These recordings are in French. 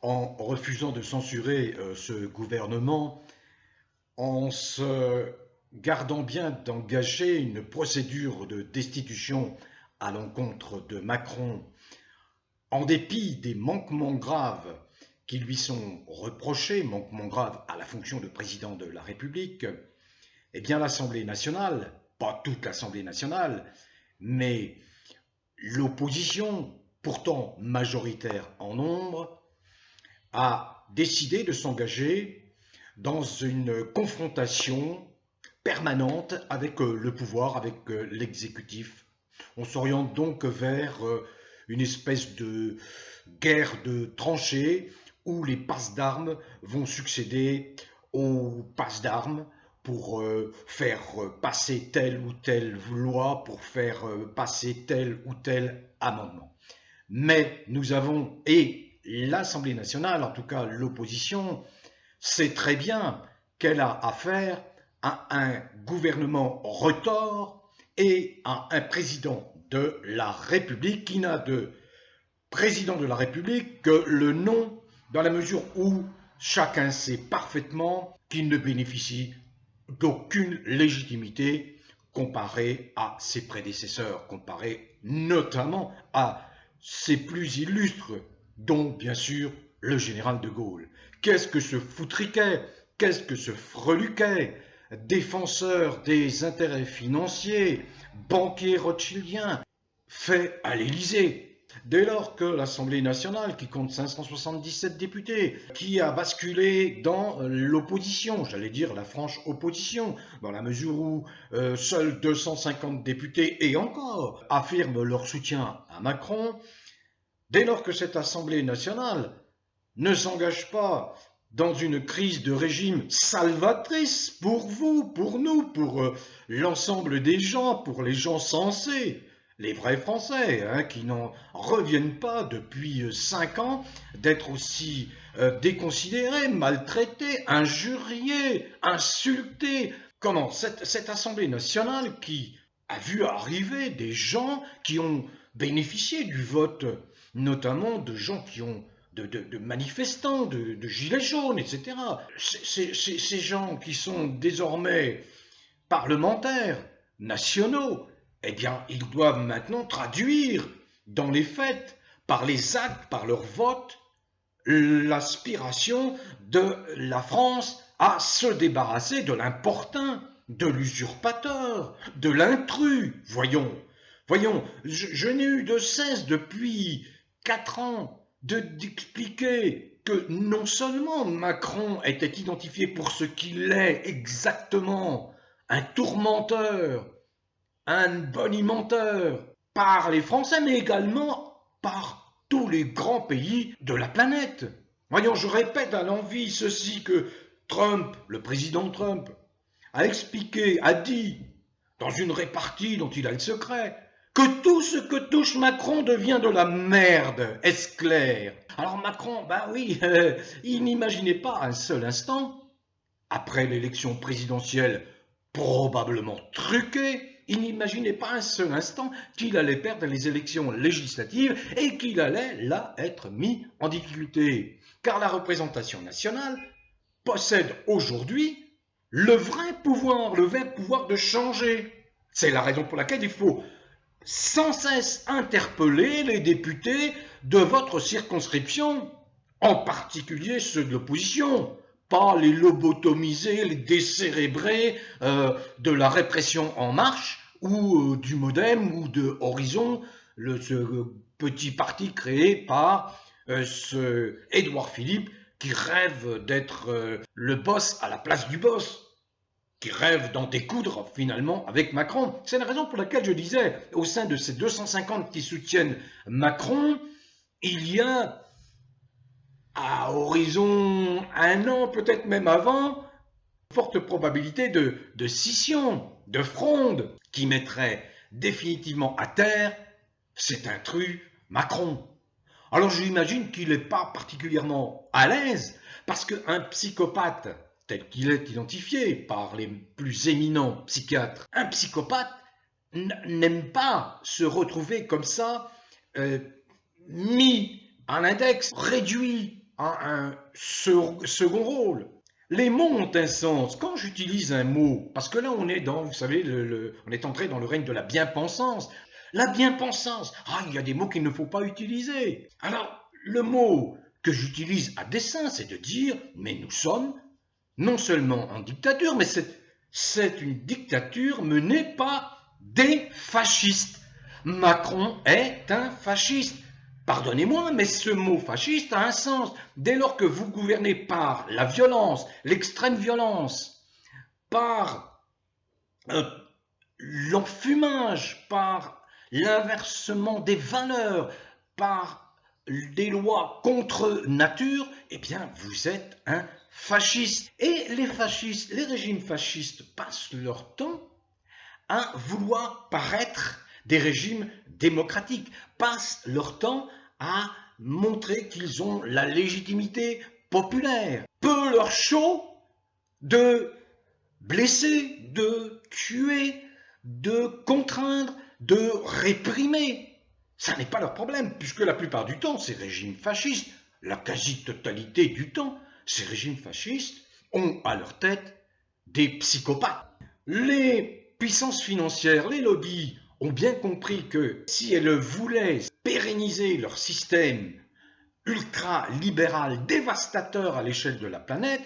en refusant de censurer ce gouvernement, en se gardant bien d'engager une procédure de destitution à l'encontre de Macron, en dépit des manquements graves qui lui sont reprochés, manquements graves à la fonction de président de la République, eh bien l'Assemblée nationale, pas toute l'Assemblée nationale, mais l'opposition, pourtant majoritaire en nombre, a décidé de s'engager dans une confrontation permanente avec le pouvoir, avec l'exécutif. On s'oriente donc vers une espèce de guerre de tranchées où les passes d'armes vont succéder aux passes d'armes pour faire passer telle ou telle loi, pour faire passer tel ou tel amendement. Mais nous avons, et l'Assemblée nationale, en tout cas l'opposition, sait très bien qu'elle a affaire à un gouvernement retors et à un président de la République qui n'a de président de la République que le nom, dans la mesure où chacun sait parfaitement qu'il ne bénéficie d'aucune légitimité comparé à ses prédécesseurs, comparé notamment à ses plus illustres, dont bien sûr le général de Gaulle. Qu'est-ce que ce foutriquet, qu'est-ce que ce freluquet, défenseur des intérêts financiers, banquier rothschildien, fait à l'Élysée? Dès lors que l'Assemblée nationale, qui compte 577 députés, qui a basculé dans l'opposition, j'allais dire la franche opposition, dans la mesure où seuls 250 députés, et encore, affirment leur soutien à Macron, dès lors que cette Assemblée nationale ne s'engage pas dans une crise de régime salvatrice pour vous, pour nous, pour l'ensemble des gens, pour les gens sensés, les vrais Français, qui n'en reviennent pas depuis 5 ans d'être aussi déconsidérés, maltraités, injuriés, insultés. Comment cette Assemblée nationale qui a vu arriver des gens qui ont bénéficié du vote, notamment de gens qui ont de manifestants, de gilets jaunes, etc. Ces gens qui sont désormais parlementaires, nationaux, eh bien, ils doivent maintenant traduire dans les faits, par les actes, par leur vote, l'aspiration de la France à se débarrasser de l'importun, de l'usurpateur, de l'intrus. Voyons, je n'ai eu de cesse depuis 4 ans d'expliquer que non seulement Macron était identifié pour ce qu'il est exactement, un tourmenteur, un bonimenteur, par les Français, mais également par tous les grands pays de la planète. Voyons, je répète à l'envi ceci que Trump, le président Trump, a expliqué, a dit, dans une répartie dont il a le secret, que tout ce que touche Macron devient de la merde, est-ce clair? Alors Macron, ben oui, il n'imaginait pas un seul instant, après l'élection présidentielle probablement truquée, il n'imaginait pas un seul instant qu'il allait perdre les élections législatives et qu'il allait là être mis en difficulté. Car la représentation nationale possède aujourd'hui le vrai pouvoir de changer. C'est la raison pour laquelle il faut sans cesse interpeller les députés de votre circonscription, en particulier ceux de l'opposition, pas les lobotomiser, les décérébrer de la répression en marche ou du Modem ou de Horizon, ce petit parti créé par ce Édouard Philippe qui rêve d'être le boss à la place du boss, qui rêve d'en découdre finalement avec Macron. C'est la raison pour laquelle je disais, au sein de ces 250 qui soutiennent Macron, il y a à horizon 1 an, peut-être même avant, forte probabilité de scission, de fronde, qui mettrait définitivement à terre cet intrus Macron. Alors j'imagine qu'il n'est pas particulièrement à l'aise, parce qu'un psychopathe, tel qu'il est identifié par les plus éminents psychiatres, un psychopathe n'aime pas se retrouver comme ça, mis à l'index, réduit a un second rôle. Les mots ont un sens. Quand j'utilise un mot, parce que là on est dans, vous savez, on est entré dans le règne de la bien-pensance. La bien-pensance, il y a des mots qu'il ne faut pas utiliser. Alors, le mot que j'utilise à dessein, c'est de dire, mais nous sommes non seulement en dictature, mais c'est une dictature menée par des fascistes. Macron est un fasciste. Pardonnez-moi, mais ce mot fasciste a un sens. Dès lors que vous gouvernez par la violence, l'extrême violence, par l'enfumage, par l'inversement des valeurs, par des lois contre nature, eh bien, vous êtes un fasciste. Et les fascistes, les régimes fascistes passent leur temps à vouloir paraître des régimes démocratiques, passent leur temps à montrer qu'ils ont la légitimité populaire. Peu leur chaud de blesser, de tuer, de contraindre, de réprimer. Ça n'est pas leur problème, puisque la plupart du temps, ces régimes fascistes, la quasi-totalité du temps, ces régimes fascistes ont à leur tête des psychopathes. Les puissances financières, les lobbies, ont bien compris que si elles voulaient pérenniser leur système ultra-libéral, dévastateur à l'échelle de la planète,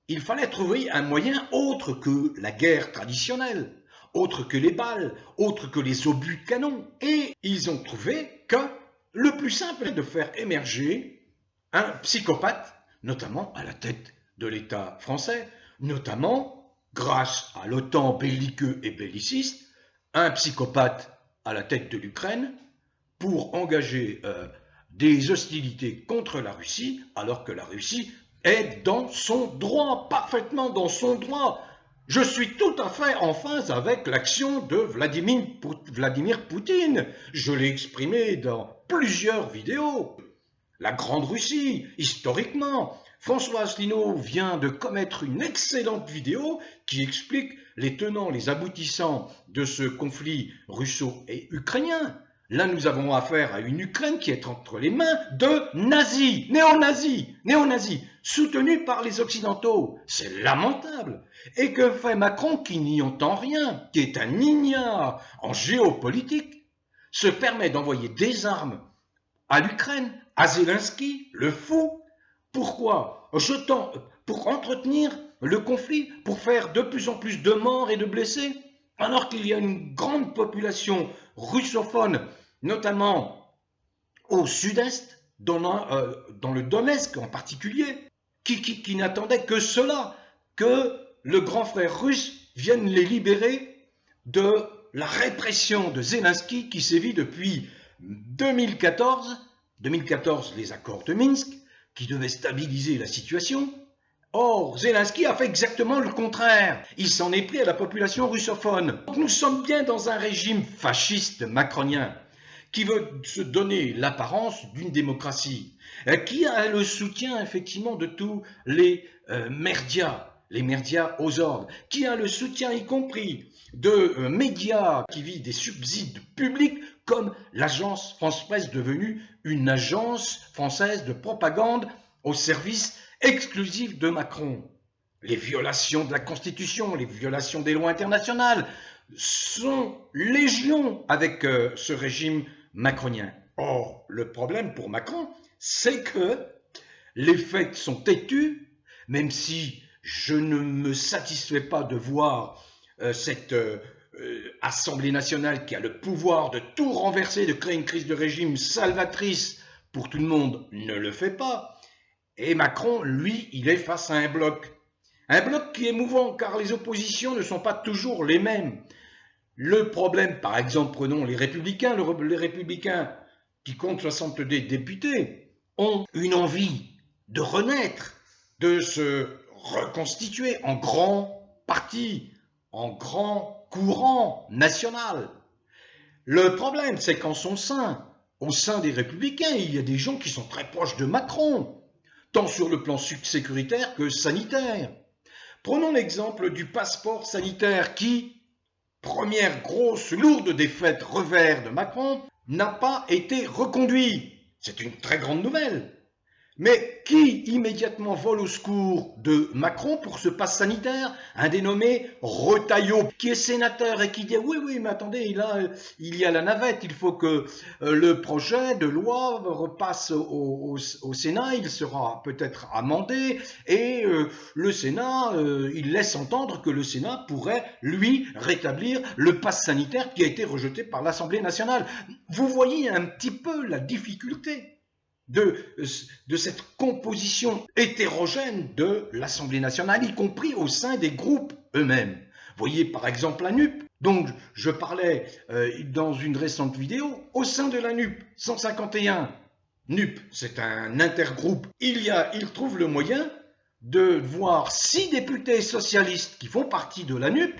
il fallait trouver un moyen autre que la guerre traditionnelle, autre que les balles, autre que les obus de canon. Et ils ont trouvé que le plus simple est de faire émerger un psychopathe, notamment à la tête de l'État français, notamment grâce à l'OTAN belliqueux et belliciste, un psychopathe à la tête de l'Ukraine pour engager des hostilités contre la Russie, alors que la Russie est dans son droit, parfaitement dans son droit. Je suis tout à fait en phase avec l'action de Vladimir Poutine. Je l'ai exprimé dans plusieurs vidéos. La Grande Russie, historiquement. François Asselineau vient de commettre une excellente vidéo qui explique les tenants, les aboutissants de ce conflit russo- et ukrainien. Là, nous avons affaire à une Ukraine qui est entre les mains de nazis, néo-nazis, soutenus par les Occidentaux. C'est lamentable. Et que fait Macron qui n'y entend rien, qui est un ignare en géopolitique, se permet d'envoyer des armes à l'Ukraine, à Zelensky, le fou. Pourquoi? Pour entretenir le conflit, pour faire de plus en plus de morts et de blessés, alors qu'il y a une grande population russophone, notamment au sud-est, dans le Donetsk en particulier, qui n'attendait que cela, que le grand frère russe vienne les libérer de la répression de Zelensky qui sévit depuis 2014, les accords de Minsk, qui devaient stabiliser la situation. Or, Zelensky a fait exactement le contraire. Il s'en est pris à la population russophone. Donc nous sommes bien dans un régime fasciste macronien qui veut se donner l'apparence d'une démocratie, qui a le soutien effectivement de tous les merdias aux ordres, qui a le soutien y compris de médias qui vivent des subsides publics comme l'agence France-Presse devenue une agence française de propagande au service exclusif de Macron. Les violations de la Constitution, les violations des lois internationales sont légion avec ce régime macronien. Or, le problème pour Macron, c'est que les faits sont têtus, même si je ne me satisfais pas de voir cette Assemblée nationale qui a le pouvoir de tout renverser, de créer une crise de régime salvatrice pour tout le monde, ne le fait pas. Et Macron, lui, il est face à un bloc qui est mouvant, car les oppositions ne sont pas toujours les mêmes. Le problème, par exemple, prenons les Républicains. Les Républicains, qui comptent 62 députés, ont une envie de renaître, de se reconstituer en grand parti, en grand courant national. Le problème, c'est qu'en son sein, au sein des Républicains, il y a des gens qui sont très proches de Macron, tant sur le plan sécuritaire que sanitaire. Prenons l'exemple du passeport sanitaire qui, première grosse, lourde défaite revers de Macron, n'a pas été reconduit. C'est une très grande nouvelle. Mais qui immédiatement vole au secours de Macron pour ce pass sanitaire? Un dénommé Retailleau, qui est sénateur et qui dit oui, mais attendez, il y a la navette, il faut que le projet de loi repasse au Sénat, il sera peut-être amendé, et le Sénat, il laisse entendre que le Sénat pourrait, lui, rétablir le pass sanitaire qui a été rejeté par l'Assemblée nationale. Vous voyez un petit peu la difficulté de cette composition hétérogène de l'Assemblée nationale, y compris au sein des groupes eux-mêmes. Voyez par exemple la NUP, dont je parlais dans une récente vidéo. Au sein de la NUP 151, NUP, c'est un intergroupe, il trouve le moyen de voir 6 députés socialistes qui font partie de la NUP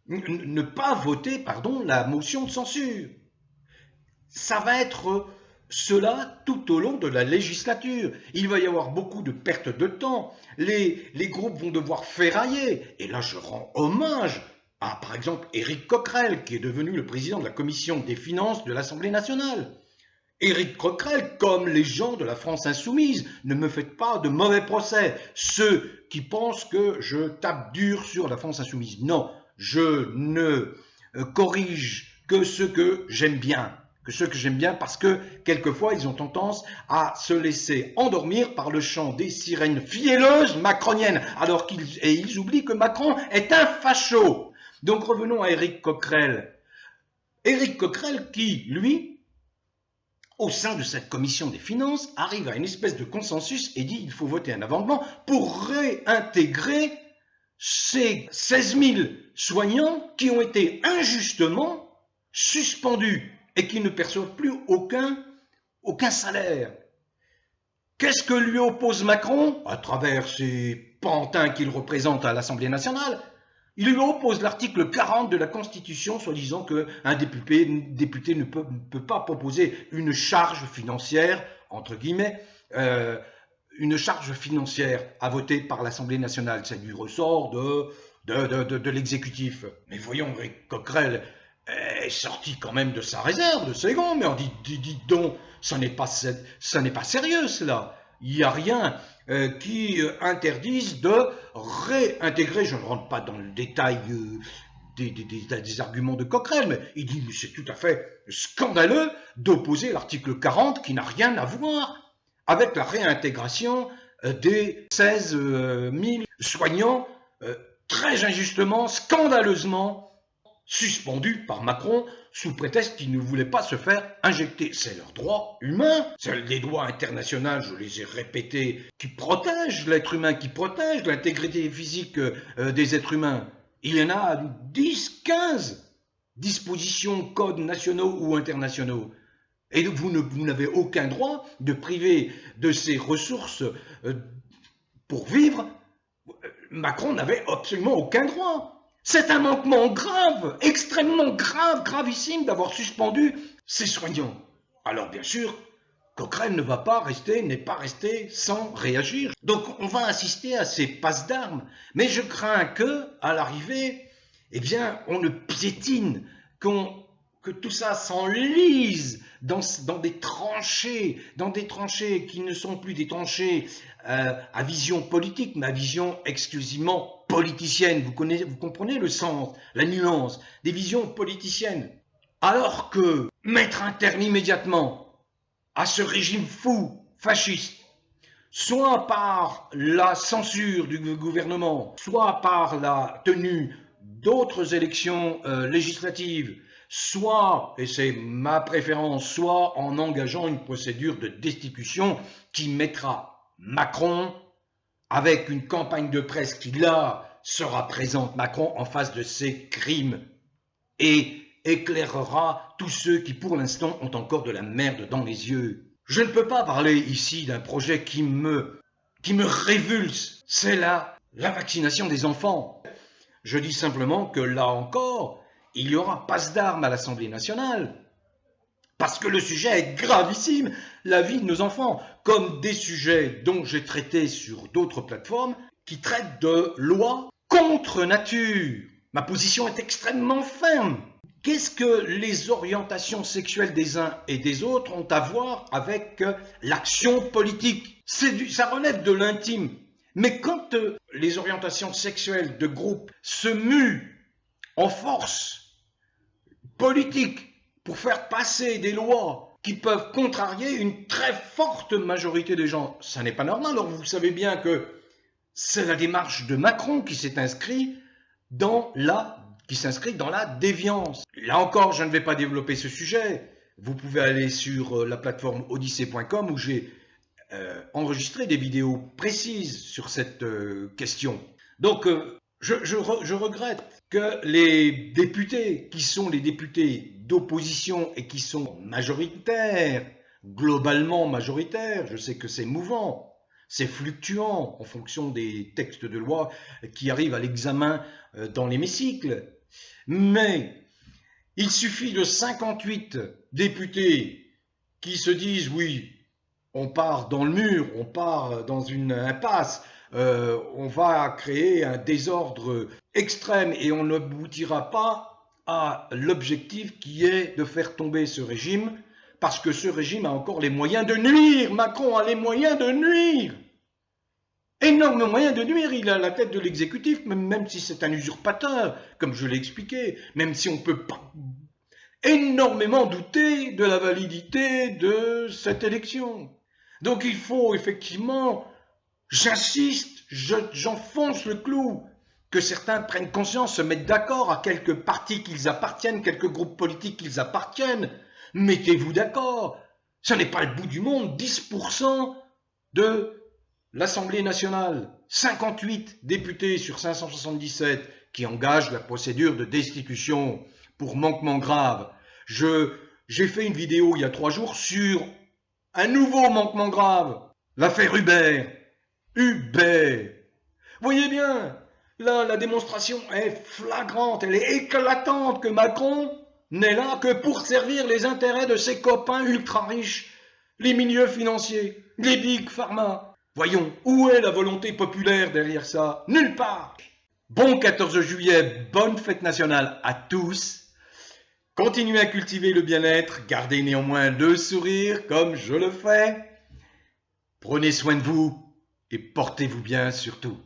ne pas voter la motion de censure. Ça va être cela tout au long de la législature. Il va y avoir beaucoup de pertes de temps. Les groupes vont devoir ferrailler. Et là, je rends hommage à, par exemple, Éric Coquerel, qui est devenu le président de la commission des finances de l'Assemblée nationale. Éric Coquerel, comme les gens de la France insoumise, ne me faites pas de mauvais procès. Ceux qui pensent que je tape dur sur la France insoumise. Non, je ne corrige que ceux que j'aime bien. Parce que quelquefois ils ont tendance à se laisser endormir par le chant des sirènes fielleuses macroniennes, ils oublient que Macron est un facho. Donc revenons à Éric Coquerel. Éric Coquerel qui, lui, au sein de cette commission des finances, arrive à une espèce de consensus et dit il faut voter un amendement pour réintégrer ces 16 000 soignants qui ont été injustement suspendus et qui ne perçoivent plus aucun salaire. Qu'est-ce que lui oppose Macron, à travers ces pantins qu'il représente à l'Assemblée nationale? Il lui oppose l'article 40 de la Constitution, soi-disant qu'un député ne peut pas proposer une charge financière, entre guillemets, une charge financière à voter par l'Assemblée nationale. Ça lui ressort de l'exécutif. Mais voyons, Coquerel est sorti quand même de sa réserve, de ses gonds, mais on dit donc, ça n'est pas sérieux cela. Il n'y a rien qui interdise de réintégrer, je ne rentre pas dans le détail des arguments de Coquerel, mais il dit mais c'est tout à fait scandaleux d'opposer l'article 40 qui n'a rien à voir avec la réintégration des 16 000 soignants très injustement, scandaleusement suspendus par Macron sous prétexte qu'ils ne voulaient pas se faire injecter. C'est leur droit humain, c'est des droits internationaux, je les ai répétés, qui protègent l'être humain, qui protègent l'intégrité physique des êtres humains. Il y en a 10, 15 dispositions, codes nationaux ou internationaux. Et vous n'avez aucun droit de priver de ces ressources pour vivre. Macron n'avait absolument aucun droit. C'est un manquement grave, extrêmement grave, gravissime d'avoir suspendu ces soignants. Alors bien sûr, Coquerel n'est pas resté sans réagir. Donc on va assister à ces passes d'armes. Mais je crains que, à l'arrivée, on ne piétine, que tout ça s'enlise dans des tranchées qui ne sont plus des tranchées à vision politique, mais à vision exclusivement politicienne. Vous comprenez le sens, la nuance, des visions politiciennes. Alors que mettre un terme immédiatement à ce régime fou, fasciste, soit par la censure du gouvernement, soit par la tenue d'autres élections législatives, soit, et c'est ma préférence, soit en engageant une procédure de destitution qui mettra Macron, avec une campagne de presse qui là sera présente, Macron en face de ses crimes, et éclairera tous ceux qui pour l'instant ont encore de la merde dans les yeux. Je ne peux pas parler ici d'un projet qui me révulse, c'est la vaccination des enfants. Je dis simplement que là encore, il y aura passe d'armes à l'Assemblée nationale. Parce que le sujet est gravissime, la vie de nos enfants, comme des sujets dont j'ai traité sur d'autres plateformes qui traitent de lois contre nature. Ma position est extrêmement ferme. Qu'est-ce que les orientations sexuelles des uns et des autres ont à voir avec l'action politique? Ça relève de l'intime. Mais quand les orientations sexuelles de groupe se muent en force politique pour faire passer des lois qui peuvent contrarier une très forte majorité des gens, ça n'est pas normal. Alors vous savez bien que c'est la démarche de Macron qui s'inscrit dans la déviance. Là encore, je ne vais pas développer ce sujet. Vous pouvez aller sur la plateforme odyssée.com où j'ai enregistré des vidéos précises sur cette question. Donc, je regrette que les députés, qui sont les députés d'opposition et qui sont majoritaires, globalement majoritaires, je sais que c'est mouvant, c'est fluctuant en fonction des textes de loi qui arrivent à l'examen dans l'hémicycle, mais il suffit de 58 députés qui se disent oui, on part dans le mur, on part dans une impasse, on va créer un désordre extrême et on n'aboutira pas à l'objectif qui est de faire tomber ce régime, parce que ce régime a encore les moyens de nuire. Macron a les moyens de nuire. Énorme moyen de nuire, il a la tête de l'exécutif, même si c'est un usurpateur, comme je l'ai expliqué, même si on peut pas énormément douter de la validité de cette élection. Donc il faut effectivement, j'insiste, j'enfonce le clou, que certains prennent conscience, se mettent d'accord à quelques partis qu'ils appartiennent, quelques groupes politiques qu'ils appartiennent. Mettez-vous d'accord, ce n'est pas le bout du monde, 10% de l'Assemblée nationale, 58 députés sur 577 qui engagent la procédure de destitution pour manquement grave. J'ai fait une vidéo il y a 3 jours sur un nouveau manquement grave, l'affaire Uber. Vous voyez bien, là la démonstration est flagrante, elle est éclatante que Macron n'est là que pour servir les intérêts de ses copains ultra riches, les milieux financiers, les big pharma. Voyons, où est la volonté populaire derrière ça? Nulle part. Bon 14 juillet, bonne fête nationale à tous. Continuez à cultiver le bien-être, gardez néanmoins le sourire comme je le fais. Prenez soin de vous et portez-vous bien surtout.